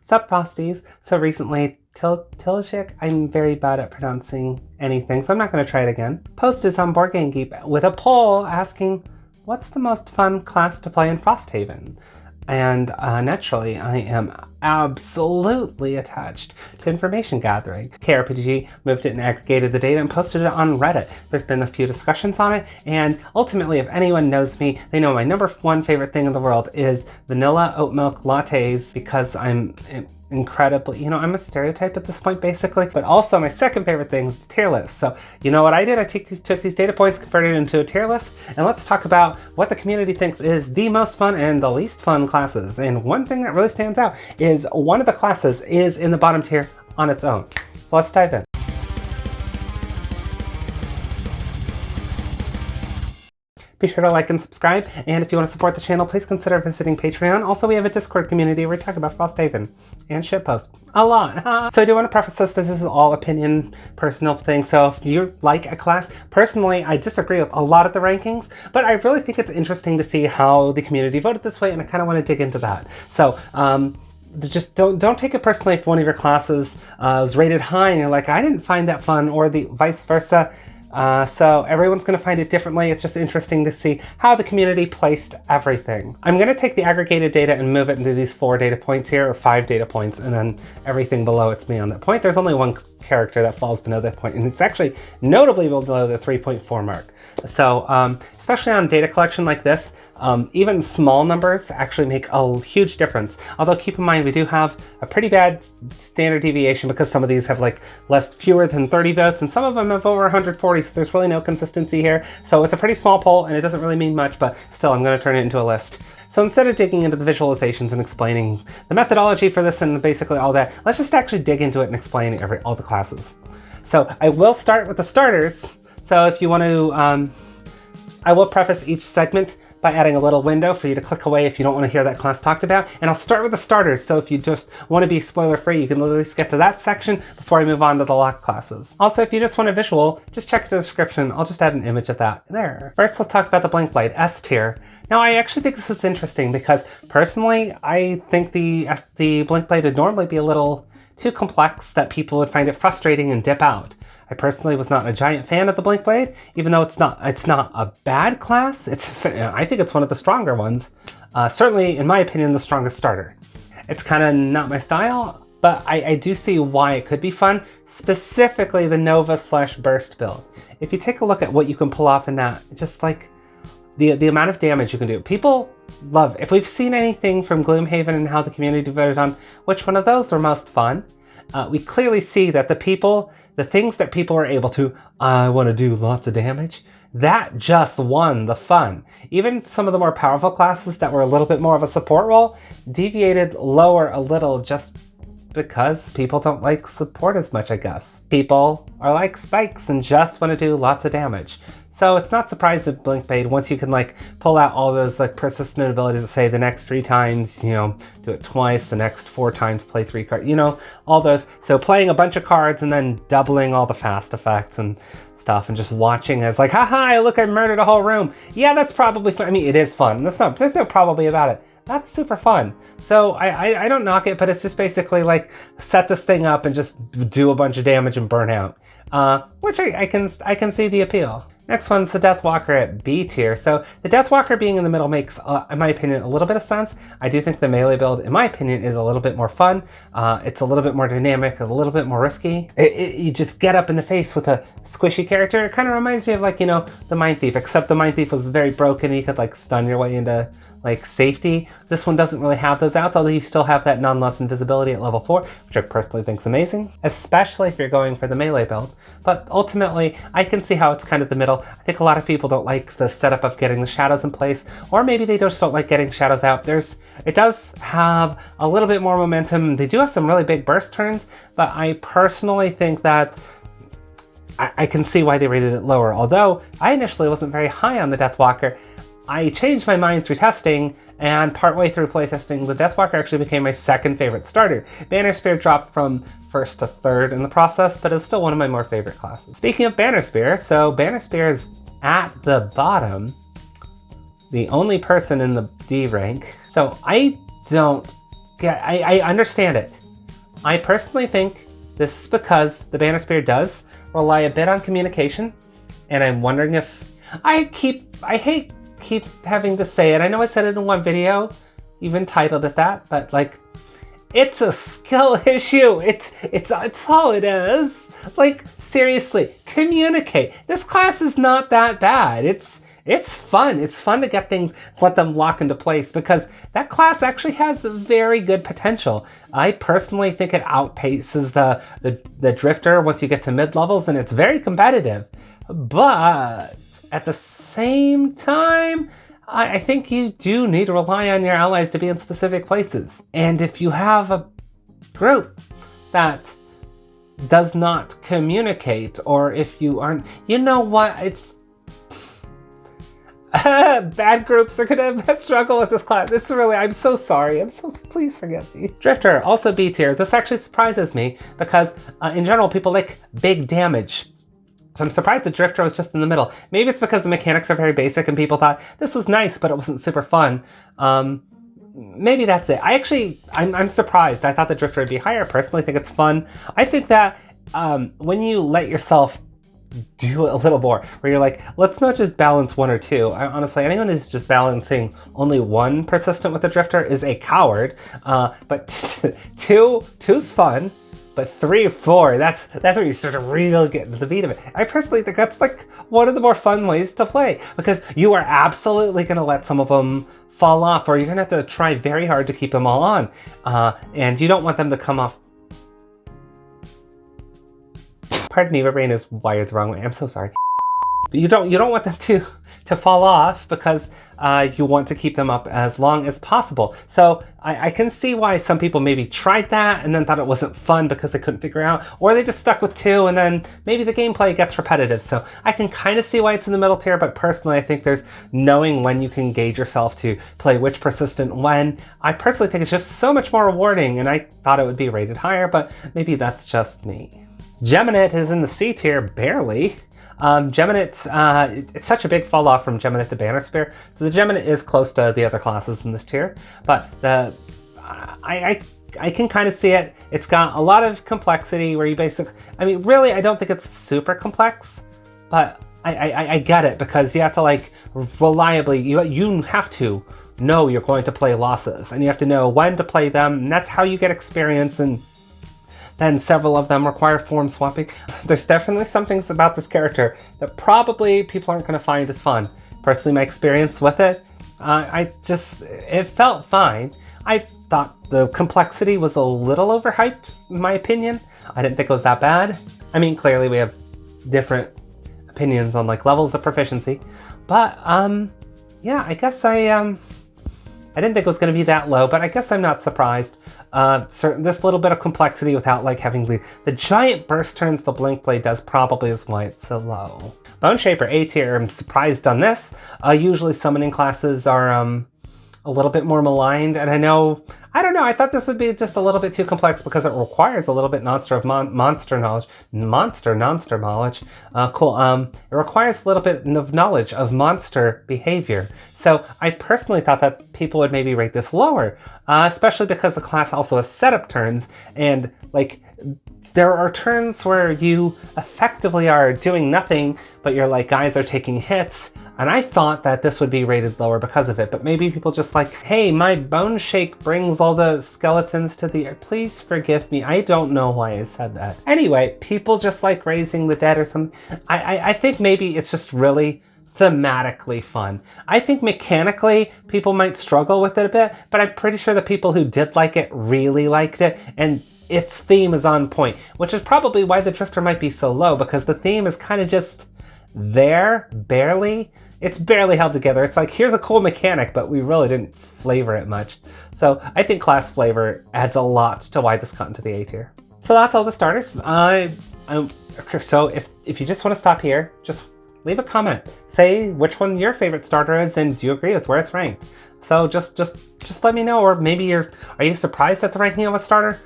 Sup Frosties. So recently, Tilshik, I'm very bad at pronouncing anything, so I'm not going to try it again, posted on gatekeep with a poll asking, what's the most fun class to play in Frosthaven? And naturally, I am absolutely attached to information gathering. KRPG moved it and aggregated the data and posted it on Reddit. There's been a few discussions on it, and ultimately, if anyone knows me, they know my number one favorite thing in the world is vanilla oat milk lattes, because I'm incredibly, I'm a stereotype at this point basically, but also my second favorite thing is tier lists. So you know what I did? I took these data points, converted it into a tier list, and let's talk about what the community thinks is the most fun and the least fun classes. And one thing that really stands out is one of the classes is in the bottom tier on its own. So let's dive in. Be sure to like and subscribe, and if you want to support the channel, please consider visiting Patreon. Also, we have a Discord community where we talk about Frosthaven and shitpost a lot. So I do want to preface this is all opinion, personal thing. So if you like a class, personally, I disagree with a lot of the rankings, but I really think it's interesting to see how the community voted this way, and I kind of want to dig into that. So just don't take it personally if one of your classes was rated high and you're like, I didn't find that fun, or the vice versa. So everyone's going to find it differently. It's just interesting to see how the community placed everything. I'm going to take the aggregated data and move it into these 4 data points here, or 5 data points, and then everything below it's me on that point. There's only one character that falls below that point, and it's actually notably below the 3.4 mark. So especially on data collection like this, even small numbers actually make a huge difference. Although keep in mind, we do have a pretty bad standard deviation because some of these have like fewer than 30 votes, and some of them have over 140, so there's really no consistency here. So it's a pretty small poll, and it doesn't really mean much, but still, I'm going to turn it into a list. So instead of digging into the visualizations and explaining the methodology for this and basically all that, let's just actually dig into it and explain all the classes. So I will start with the starters. So if you want to, I will preface each segment by adding a little window for you to click away if you don't want to hear that class talked about. And I'll start with the starters, so if you just want to be spoiler-free, you can literally skip to that section before I move on to the locked classes. Also, if you just want a visual, just check the description. I'll just add an image of that there. First, let's talk about the Blinkblade, S tier. Now, I actually think this is interesting because, personally, I think the Blinkblade would normally be a little too complex, that people would find it frustrating and dip out. I personally was not a giant fan of the Blinkblade, even though it's not a bad class. I think it's one of the stronger ones. Certainly, in my opinion, the strongest starter. It's kind of not my style, but I do see why it could be fun, specifically the Nova/Burst build. If you take a look at what you can pull off in that, just like the amount of damage you can do. People love, if we've seen anything from Gloomhaven and how the community voted on which one of those were most fun, we clearly see that the things that people are able to, I want to do lots of damage, that just won the fun. Even some of the more powerful classes that were a little bit more of a support role deviated lower a little, just because people don't like support as much, I guess. People are like spikes and just want to do lots of damage. So it's not surprised that Blinkblade, once you can pull out all those persistent abilities to say the next 3 times, do it twice, the next 4 times play 3 cards, all those. So playing a bunch of cards and then doubling all the fast effects and stuff, and just watching as haha, look, I murdered a whole room. Yeah, that's probably fun. I mean, it is fun. There's no probably about it. That's super fun. So I don't knock it, but it's just basically set this thing up and just do a bunch of damage and burn out, which I can see the appeal. Next one's the Deathwalker at B tier. So the Deathwalker being in the middle makes, in my opinion, a little bit of sense. I do think the melee build, in my opinion, is a little bit more fun. It's a little bit more dynamic, a little bit more risky. You just get up in the face with a squishy character. It kind of reminds me of the Mind Thief, except the Mind Thief was very broken and you could stun your way into safety. This one doesn't really have those outs, although you still have that non-loss invisibility at level 4, which I personally think is amazing, especially if you're going for the melee build. But ultimately, I can see how it's kind of the middle. I think a lot of people don't like the setup of getting the shadows in place, or maybe they just don't like getting shadows out. It does have a little bit more momentum. They do have some really big burst turns, but I personally think that I can see why they rated it lower. Although I initially wasn't very high on the Deathwalker, I changed my mind through testing, and partway through playtesting, the Deathwalker actually became my second favorite starter. Banner Spear dropped from 1st to 3rd in the process, but is still one of my more favorite classes. Speaking of Banner Spear, so Banner Spear is at the bottom, the only person in the D rank. So I don't I understand it. I personally think this is because the Boneshaper does rely a bit on communication, and I'm wondering if I hate keep having to say it. I know I said it in one video, even titled it that, but like, it's a skill issue. It's all it is. Like, seriously, communicate. This class is not that bad. It's fun. It's fun to get things, let them lock into place, because that class actually has very good potential. I personally think it outpaces the Drifter once you get to mid-levels, and it's very competitive. But at the same time, I think you do need to rely on your allies to be in specific places. And if you have a group that does not communicate, or if you aren't, you know what, it's... bad groups are gonna struggle with this class. It's really, I'm so sorry. Please forgive me. Drifter, also B tier. This actually surprises me because in general, people like big damage. So I'm surprised the Drifter was just in the middle. Maybe it's because the mechanics are very basic and people thought this was nice, but it wasn't super fun. Maybe that's it. I'm surprised. I thought the Drifter would be higher. I personally think it's fun. I think that when you let yourself do it a little more, where you're like, let's not just balance one or two. Honestly, anyone who's just balancing only one persistent with the Drifter is a coward. But two's fun. But 3 or 4, that's where you sort of really get into the beat of it. I personally think that's like one of the more fun ways to play, because you are absolutely going to let some of them fall off, or you're going to have to try very hard to keep them all on. And you don't want them to come off. Pardon me, my brain is wired the wrong way. I'm so sorry. But you don't want them to fall off, because you want to keep them up as long as possible. So I can see why some people maybe tried that and then thought it wasn't fun because they couldn't figure out, or they just stuck with 2 and then maybe the gameplay gets repetitive. So I can kind of see why it's in the middle tier, but personally I think there's knowing when you can gauge yourself to play which persistent when. I personally think it's just so much more rewarding, and I thought it would be rated higher, but maybe that's just me. Geminate is in the C tier, barely. Geminate, it's such a big fall off from Geminate to Boneshaper. So the Geminate is close to the other classes in this tier, but I can kind of see it. It's got a lot of complexity where you I mean, really, I don't think it's super complex, but I get it, because you have to like reliably, you have to know you're going to play losses, and you have to know when to play them, and that's how you get experience. And then several of them require form swapping. There's definitely some things about this character that probably people aren't going to find as fun. Personally, my experience with it, it felt fine. I thought the complexity was a little overhyped, in my opinion. I didn't think it was that bad. I mean, clearly we have different opinions on like levels of proficiency, but yeah, I guess I didn't think it was going to be that low, but I guess I'm not surprised. This little bit of complexity without like having the giant burst turns the Blinkblade does probably is why it's so low. Boneshaper A tier, I'm surprised on this. Usually summoning classes are a little bit more maligned, and I don't know, I thought this would be just a little bit too complex because it requires a little bit monster knowledge. Cool. It requires a little bit of knowledge of monster behavior. So I personally thought that people would maybe rate this lower, especially because the class also has setup turns, and like there are turns where you effectively are doing nothing, but your like guys are taking hits. And I thought that this would be rated lower because of it, but maybe people just like, hey, my bone shake brings all the skeletons to the earth. Please forgive me. I don't know why I said that. Anyway, people just like raising the dead or something. I think maybe it's just really thematically fun. I think mechanically people might struggle with it a bit, but I'm pretty sure the people who did like it really liked it, and its theme is on point, which is probably why the Drifter might be so low, because the theme is kind of just there, barely. It's barely held together. It's like, here's a cool mechanic, but we really didn't flavor it much. So I think class flavor adds a lot to why this got into the A tier. So that's all the starters. So if you just want to stop here, just leave a comment. Say which one your favorite starter is, and do you agree with where it's ranked? So just let me know, or maybe are you surprised at the ranking of a starter?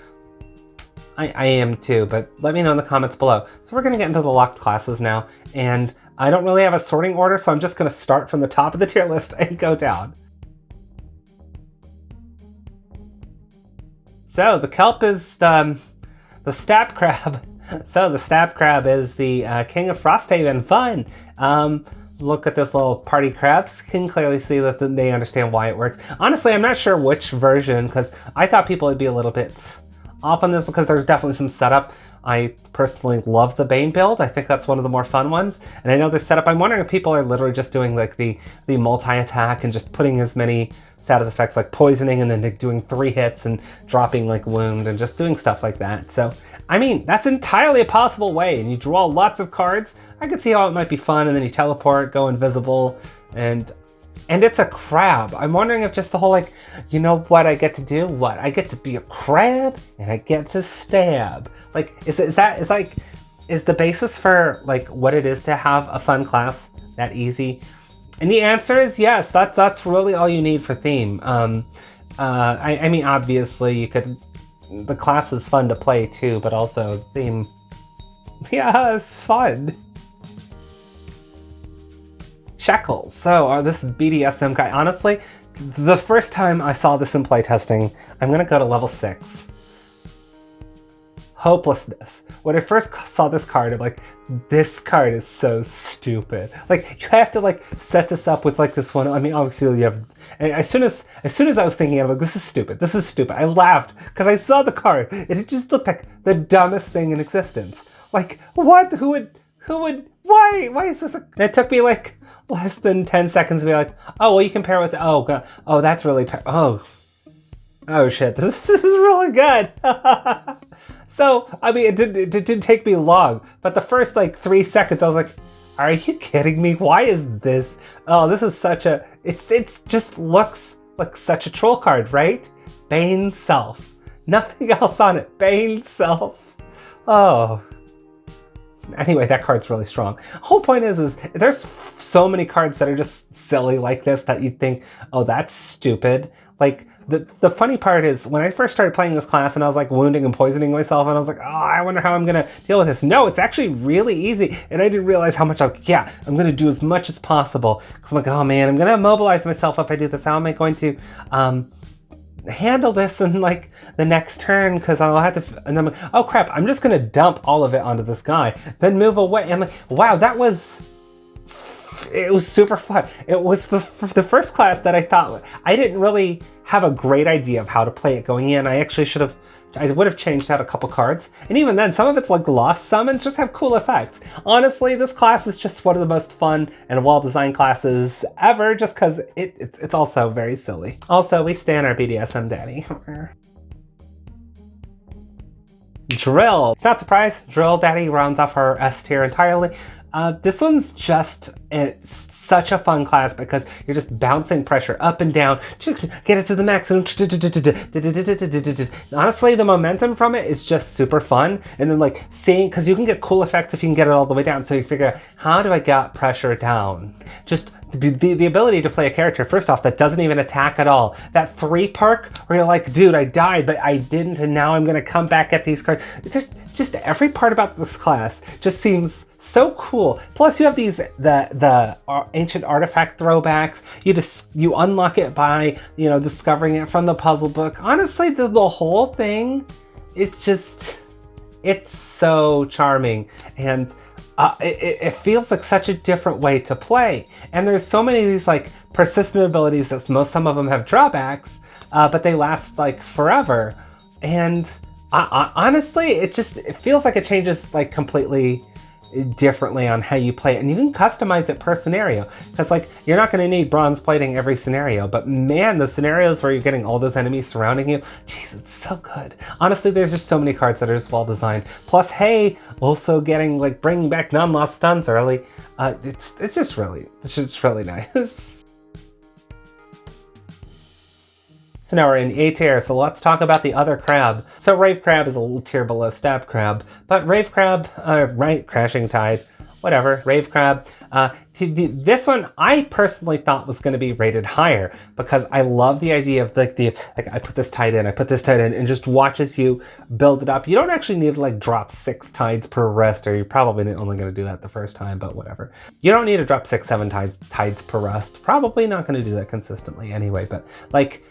I am too, but let me know in the comments below. So we're going to get into the locked classes now, and I don't really have a sorting order, so I'm just going to start from the top of the tier list and go down. So the kelp is the stab crab. So the stab crab is the king of Frosthaven. Fun. Look at this little party crabs. Can clearly see that they understand why it works. Honestly, I'm not sure which version, because I thought people would be a little bit off on this because there's definitely some setup. I personally love the Bane build. I think that's one of the more fun ones. And I know there's setup. I'm wondering if people are literally just doing like the multi-attack and just putting as many status effects like poisoning and then doing 3 hits and dropping like wound and just doing stuff like that. So, I mean, that's entirely a possible way. And you draw lots of cards. I could see how it might be fun. And then you teleport, go invisible, and it's a crab. I'm wondering if just the whole like, you know what I get to do? What? I get to be a crab and I get to stab. Like, is the basis for like what it is to have a fun class that easy? And the answer is yes. That's really all you need for theme. I mean, obviously you could. The class is fun to play too, but also theme. Yeah, it's fun. Shackles. So this BDSM guy, honestly, the first time I saw this in playtesting, I'm gonna go to level 6. Hopelessness. When I first saw this card, I'm like, this card is so stupid. Like, you have to like set this up with like this one. I mean, obviously you have, as soon as I was thinking, I'm like, this is stupid. This is stupid. I laughed because I saw the card and it just looked like the dumbest thing in existence. Like, what? Who would, why is this? And it took me like less than 10 seconds to be like, oh, well, you can pair with, oh, God. Oh, that's really, oh shit, this is really good. So, I mean, it didn't take me long, but the first like 3 seconds, I was like, are you kidding me? Why is this? Oh, this is such a, it just looks like such a troll card, right? Bane Self. Nothing else on it. Bane Self. Oh. Anyway, that card's really strong. Whole point is there's so many cards that are just silly like this that you think, oh, that's stupid. Like, the funny part is when I first started playing this class and I was like wounding and poisoning myself and I was like, oh, I wonder how I'm gonna deal with this. No, it's actually really easy. And I didn't realize how much I'm gonna do as much as possible. Cause I'm like, oh man, I'm gonna immobilize myself if I do this. How am I going to handle this in like the next turn? Cause I'll have to, and then I'm like, oh crap, I'm just gonna dump all of it onto this guy, then move away. And I'm like, wow, it was super fun. It was the first class that I thought, I didn't really have a great idea of how to play it going in. I actually I would have changed out a couple cards. And even then, some of it's like lost summons just have cool effects. Honestly, this class is just one of the most fun and well-designed classes ever, just because it's also very silly. Also, we stand our BDSM daddy. Drill. It's not surprised, Drill Daddy rounds off our S tier entirely. This one's just such a fun class because you're just bouncing pressure up and down, get it to the max. Honestly, the momentum from it is just super fun. And then like seeing, because you can get cool effects if you can get it all the way down. So you figure out, how do I get pressure down? Just the ability to play a character, first off, that doesn't even attack at all. That 3 perk where you're like, dude, I died, but I didn't, and now I'm gonna come back at these cards. It's just every part about this class just seems so cool. Plus you have the ancient artifact throwbacks. You unlock it by, discovering it from the puzzle book. Honestly, the whole thing is just, it's so charming. And it feels like such a different way to play. And there's so many of these like persistent abilities that some of them have drawbacks, but they last like forever. And honestly, it feels like it changes like completely differently on how you play it. And you can customize it per scenario. Because like, you're not going to need bronze plating every scenario, but man, the scenarios where you're getting all those enemies surrounding you, jeez, it's so good. Honestly, there's just so many cards that are just well designed. Plus, hey, also bringing back non-lost stuns early. It's just really nice. So now we're in A tier, so let's talk about the other crab. So Rave Crab is a little tier below Stab Crab, but Rave Crab, right, Crashing Tide, whatever, Rave Crab. This one I personally thought was going to be rated higher because I love the idea of like I put this tide in, and just watches you build it up. You don't actually need to like drop 6 tides per rest, or you're probably only going to do that the first time, but whatever. You don't need to drop 6, 7 tides per rest. Probably not going to do that consistently anyway, but like,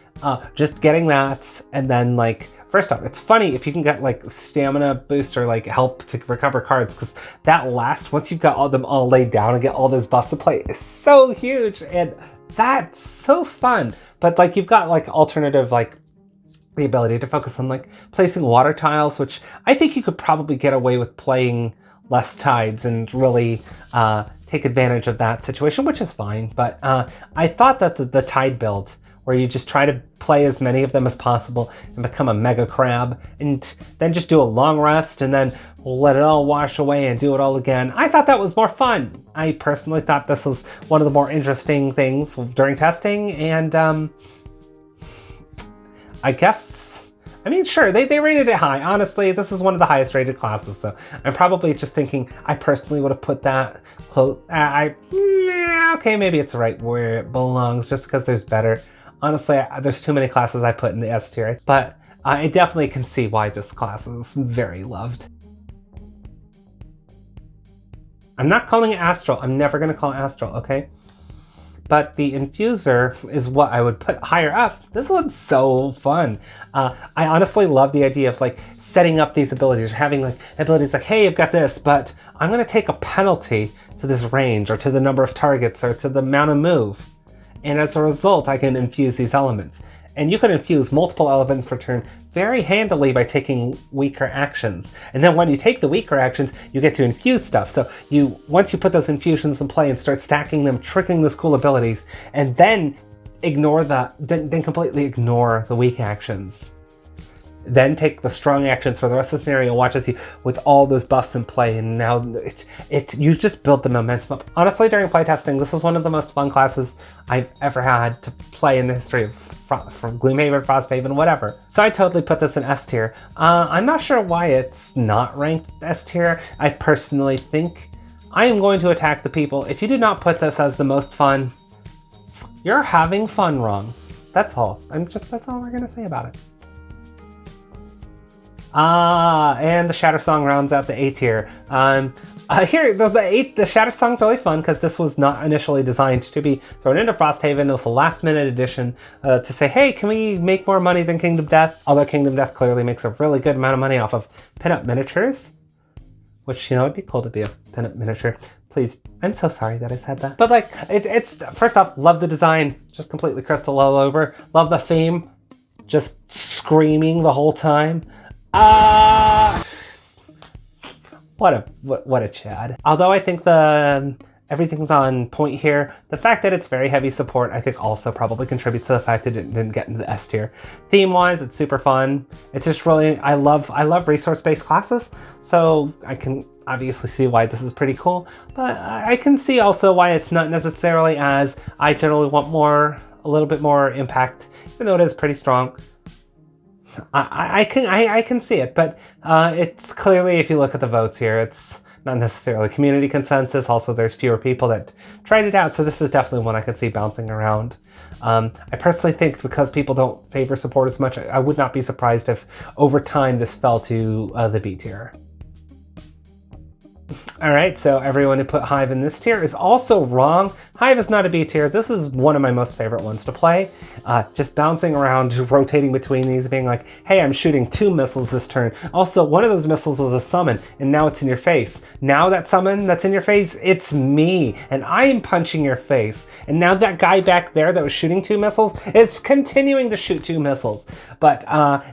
just getting that, and then like, first off, it's funny if you can get like stamina boost or like help to recover cards, because that last, once you've got all them all laid down and get all those buffs to play, is so huge, and that's so fun. But like, you've got like alternative, like the ability to focus on like placing water tiles, which I think you could probably get away with playing less tides and really take advantage of that situation, which is fine. But I thought that the tide build, where you just try to play as many of them as possible and become a mega crab, and then just do a long rest and then let it all wash away and do it all again, I thought that was more fun. I personally thought this was one of the more interesting things during testing, and I guess, I mean, sure, they rated it high. Honestly, this is one of the highest rated classes, so I'm probably just thinking I personally would have put that close. Okay, maybe it's right where it belongs, just because there's better. Honestly, there's too many classes I put in the S tier, but I definitely can see why this class is very loved. I'm not calling it Astral. I'm never going to call it Astral, okay? But the Infuser is what I would put higher up. This one's so fun. I honestly love the idea of like setting up these abilities, or having like abilities like, hey, I've got this, but I'm going to take a penalty to this range, or to the number of targets, or to the amount of move. And as a result, I can infuse these elements. And you can infuse multiple elements per turn very handily by taking weaker actions. And then when you take the weaker actions, you get to infuse stuff. So once you put those infusions in play and start stacking them, triggering those cool abilities, and then then completely ignore the weak actions. Then take the strong actions for the rest of the scenario, watches you with all those buffs in play, and now you just build the momentum up. Honestly, during playtesting, this was one of the most fun classes I've ever had to play in the history of from Gloomhaven, Frosthaven, whatever. So I totally put this in S tier. I'm not sure why it's not ranked S tier. I personally think I am going to attack the people. If you do not put this as the most fun, you're having fun wrong. That's all. That's all we're gonna say about it. And the Shatter Song rounds out the A tier. Here, the Shatter Song's really fun because this was not initially designed to be thrown into Frosthaven. It was a last-minute addition to say, hey, can we make more money than Kingdom Death? Although Kingdom Death clearly makes a really good amount of money off of pinup miniatures, which, you know, it'd be cool to be a pinup miniature. Please, I'm so sorry that I said that. But like, it's first off, love the design, just completely crystal all over. Love the theme, just screaming the whole time. What a Chad. Although I think everything's on point here, the fact that it's very heavy support I think also probably contributes to the fact that it didn't get into the S tier. Theme-wise, it's super fun. It's just really, I love resource-based classes, so I can obviously see why this is pretty cool, but I can see also why it's not necessarily as I generally want a little bit more impact, even though it is pretty strong. I can see it, but it's clearly, if you look at the votes here, it's not necessarily community consensus. Also, there's fewer people that tried it out, so this is definitely one I can see bouncing around. I personally think because people don't favor support as much, I would not be surprised if over time this fell to the B tier. Alright, so everyone who put Hive in this tier is also wrong. Hive is not a B tier. This is one of my most favorite ones to play. Just bouncing around, rotating between these, being like, hey, I'm shooting 2 missiles this turn. Also, one of those missiles was a summon, and now it's in your face. Now that summon that's in your face, it's me, and I am punching your face. And now that guy back there that was shooting 2 missiles is continuing to shoot 2 missiles. But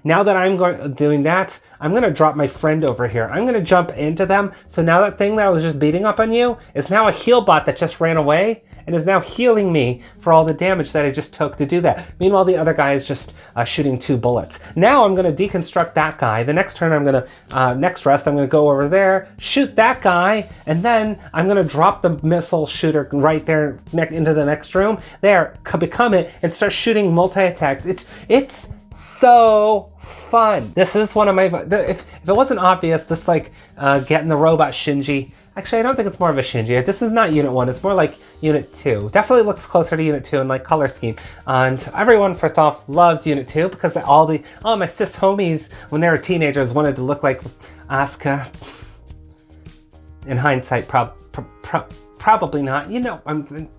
now that I'm doing that, I'm going to drop my friend over here. I'm going to jump into them. So now that thing that I was just beating up on you is now a heal bot that just ran away and is now healing me for all the damage that I just took to do that. Meanwhile, the other guy is just shooting 2 bullets. Now I'm going to deconstruct that guy. The next turn I'm going to, next rest, I'm going to go over there, shoot that guy, and then I'm going to drop the missile shooter right there into the next room. There, become it, and start shooting multi-attacks. It's so fun. This is one of my, if it wasn't obvious, this like getting the robot Shinji. Actually, I don't think it's more of a Shinji. This is not Unit 1, it's more like Unit 2. Definitely looks closer to Unit 2 in like color scheme. And everyone, first off, loves Unit 2 because all my cis homies, when they were teenagers, wanted to look like Asuka. In hindsight, Probably not. You know,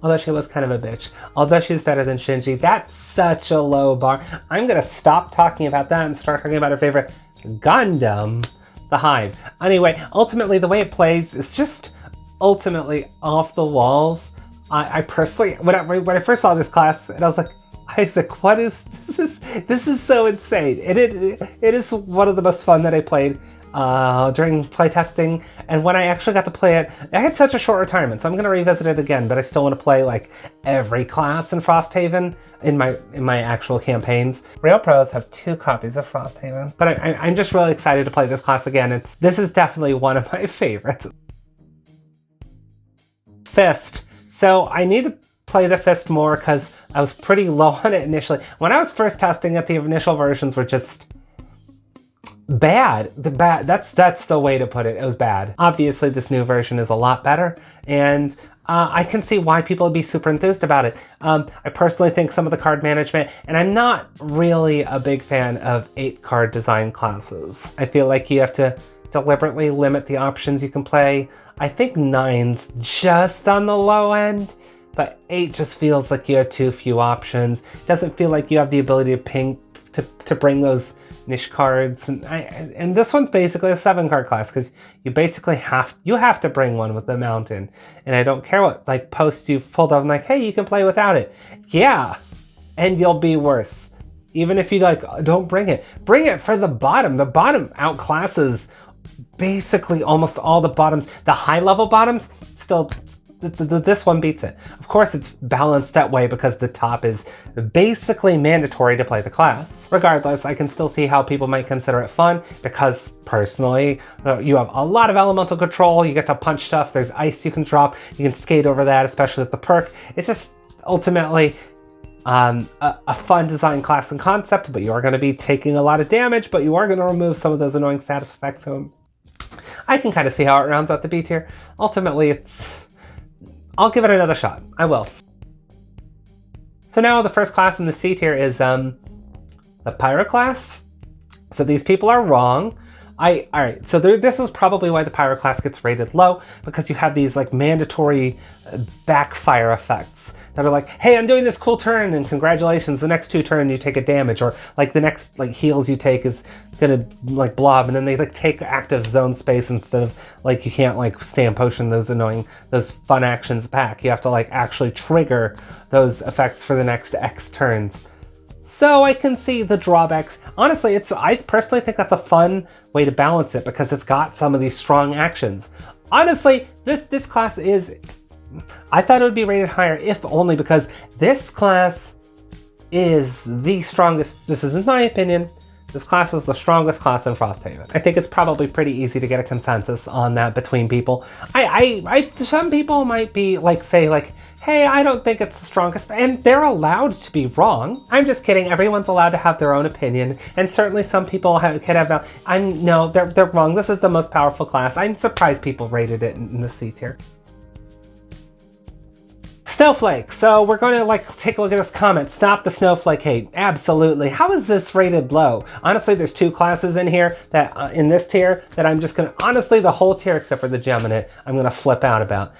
although she was kind of a bitch. Although she's better than Shinji. That's such a low bar. I'm going to stop talking about that and start talking about her favorite Gundam, the Hive. Anyway, ultimately, the way it plays is just ultimately off the walls. I personally, when I first saw this class, and I was like, Isaac, what is this? This is so insane. And it is one of the most fun that I played during playtesting, and when I actually got to play it, I had such a short retirement, so I'm going to revisit it again, but I still want to play like every class in Frosthaven in my actual campaigns. Real pros have 2 copies of Frosthaven, but I'm just really excited to play this class again. This is definitely one of my favorites. Fist. So I need to play the Fist more because I was pretty low on it initially. When I was first testing it, the initial versions were just bad. That's the way to put it. It was bad. Obviously, this new version is a lot better, and I can see why people would be super enthused about it. I personally think some of the card management, and I'm not really a big fan of 8 card design classes. I feel like you have to deliberately limit the options you can play. I think 9's just on the low end, but 8 just feels like you have too few options. It doesn't feel like you have the ability to bring those niche cards, and this one's basically a 7 card class because you basically have to bring one with the mountain, and I don't care what like posts you've pulled up. I'm like, hey, you can play without it. Yeah, and you'll be worse. Even if you like, don't bring it for the bottom. The bottom outclasses basically almost all the bottoms. The high level bottoms still. This one beats it. Of course, it's balanced that way because the top is basically mandatory to play the class. Regardless, I can still see how people might consider it fun because personally, you have a lot of elemental control. You get to punch stuff. There's ice you can drop. You can skate over that, especially with the perk. It's just ultimately a fun design class and concept, but you are going to be taking a lot of damage, but you are going to remove some of those annoying status effects. So I can kind of see how it rounds out the B tier. Ultimately, I'll give it another shot. I will. So now the first class in the C tier is the Pyro class. So these people are wrong. Alright, so this is probably why the Pyro class gets rated low, because you have these like mandatory backfire effects that are like, hey, I'm doing this cool turn, and congratulations, the next 2 turns you take a damage, or like the next like heals you take is gonna like blob, and then they like take active zone space instead of like you can't like stand potion those fun actions back. You have to like actually trigger those effects for the next X turns. So I can see the drawbacks. Honestly, I personally think that's a fun way to balance it because it's got some of these strong actions. Honestly, this class is, I thought it would be rated higher if only because this class is the strongest. This is in my opinion. This class was the strongest class in Frosthaven. I think it's probably pretty easy to get a consensus on that between people. Some people might be like, say like, hey, I don't think it's the strongest, and they're allowed to be wrong. I'm just kidding. Everyone's allowed to have their own opinion, and certainly some people can have. No, they're wrong. This is the most powerful class. I'm surprised people rated it in the C tier. Snowflake. So we're going to like take a look at this comment. Stop the Snowflake hate. Absolutely. How is this rated low? Honestly, there's 2 classes in here that in this tier that I'm just going to, honestly, the whole tier except for the Geminate, I'm going to flip out about.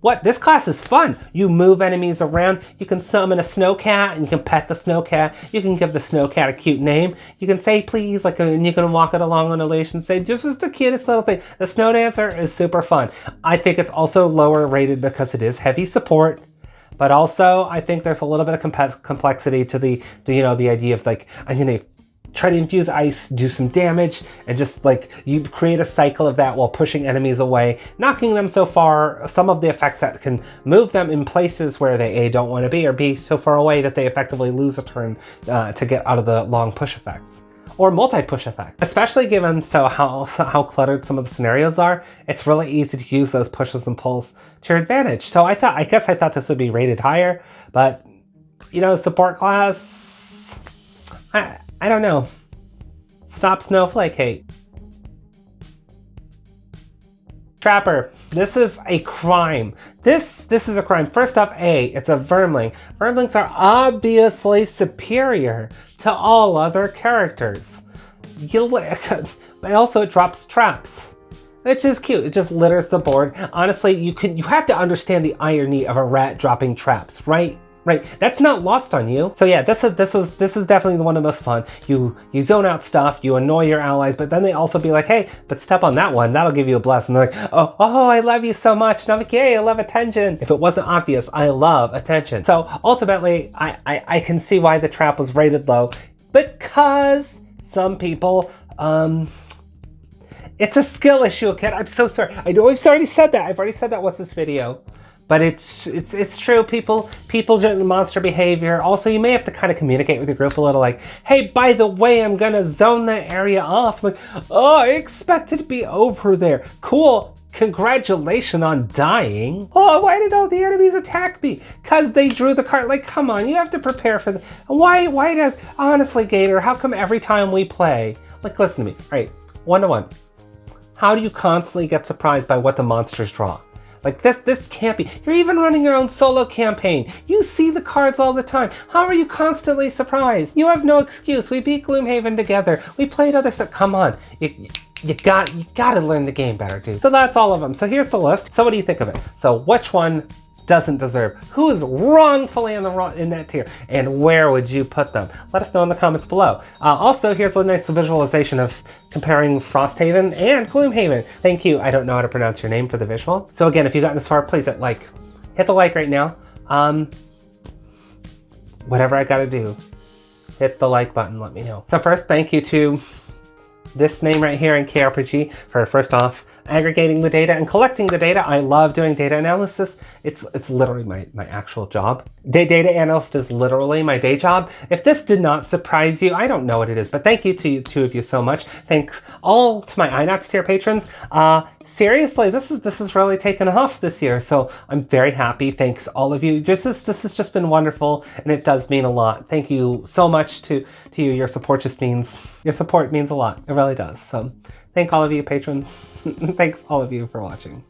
What? This class is fun. You move enemies around. You can summon a snowcat and you can pet the snowcat. You can give the snowcat a cute name. You can say please, like, and you can walk it along on a leash and say, this is the cutest little thing. The snow dancer is super fun. I think it's also lower rated because it is heavy support. But also, I think there's a little bit of complexity to the idea of like, I'm going to try to infuse ice, do some damage, and just like you create a cycle of that while pushing enemies away, knocking them so far, some of the effects that can move them in places where they A, don't want to be, or B, so far away that they effectively lose a turn to get out of the long push effects. Or multi-push effect. Especially given how cluttered some of the scenarios are, it's really easy to use those pushes and pulls to your advantage. So I guess I thought this would be rated higher, but support class, I don't know. Stop Snowflake hate. Trapper. This is a crime. This is a crime. First off, it's a Vermling. Vermlings are obviously superior to all other characters. And also it drops traps. Which is cute. It just litters the board. Honestly, you have to understand the irony of a rat dropping traps, right? Right, that's not lost on you. So yeah, this is definitely one of the most fun. You zone out stuff, you annoy your allies, but then they also be like, hey, but step on that one, that'll give you a bless. And they're like, oh, I love you so much. And I'm like, yay, I love attention. If it wasn't obvious, I love attention. So ultimately, I can see why the trap was rated low, because some people, it's a skill issue, okay? I'm so sorry. I know I've already said that. I've already said that. What's this video? But it's true. People do monster behavior. Also, you may have to kind of communicate with your group a little, like, hey, by the way, I'm gonna zone that area off. Like, oh, I expect it to be over there. Cool. Congratulations on dying. Oh, why did all the enemies attack me? Because they drew the card. Like, come on, you have to prepare for the. Why does, honestly, Gator, how come every time we play, like, listen to me, all right, 1-to-1. How do you constantly get surprised by what the monsters draw? Like, this can't be. You're even running your own solo campaign. You see the cards all the time. How are you constantly surprised? You have no excuse. We beat Gloomhaven together. We played other stuff. Come on. You gotta learn the game better, dude. So that's all of them. So here's the list. So what do you think of it? So which one doesn't deserve? Who is wrongfully in that tier? And where would you put them? Let us know in the comments below. Also, here's a nice visualization of comparing Frosthaven and Gloomhaven. Thank you. I don't know how to pronounce your name for the visual. So again, if you've gotten this far, please hit like. Hit the like right now. Whatever I gotta do, hit the like button, let me know. So first, thank you to this name right here in KRPG for, first off, aggregating the data and collecting the data. I love doing data analysis. It's literally my actual job. Data analyst is literally my day job. If this did not surprise you, I don't know what it is, but thank you to you, two of you so much. Thanks all to my Inox tier patrons. Seriously, this is really taken off this year, so I'm very happy. Thanks all of you. This has just been wonderful, and it does mean a lot. Thank you so much to you. Your support means a lot. It really does. So thank all of you patrons. Thanks all of you for watching.